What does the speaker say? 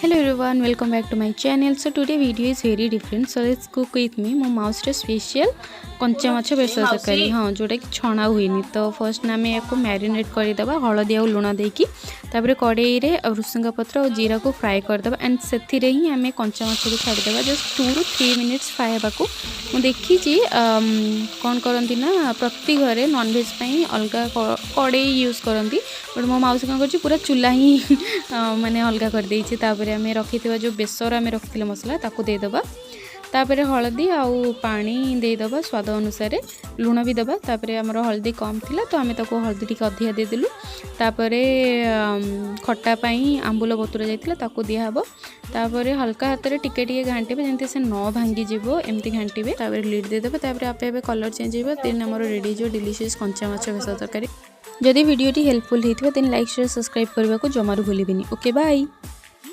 Hello everyone, welcome back to my channel. So today video is very different. So let's cook with me. मो mouse special कंचा माछ बेसर तरकारी हाँ जोटा कि छणा हुए तो फर्स्ट ना आम को मैरिनेट करदे हलदी आ लुण देकी कड़े भृसंगा पत्र और जीरा को फ्राए करदे एंड से ही आम कंचा माछ को छाड़ीदे जस्ट 2 to 3 मिनिट्स फ्राए होगा मुझे देखी कौन करती ना प्रति घरे नॉनवेज अलग कड़े यूज करती बट मो माउसी कौन कर पूरा चूल्हा ही माने अलग कर देछि आम रखी जो बेसर आम रखी मसला ताको देदबा तापर हलदी आउ पानी देदबा स्वाद अनुसार लुण भी दबा तापर आमर हलदी कम थिला तो आम ताको हलदी टिके अधिका देदेलु तापर खट्टा पाई आंबुल बतुरा जाइतिला ताको दियाहब तापर हल्का हाथ में टिके टिके घांटे जमती से न भांगी जीव एमती घांटे तापर लिड देदेबा तापर आपे आपे कलर चेंज हो देन आमर रेडी जो डिलीशियस कंचा माछ बेसर तरकारी जदि वीडियोटी हेल्पफुल होता है देन लाइक शेयर सब्सक्राइब करने को जमारू भूलिबेनी। Okay bye.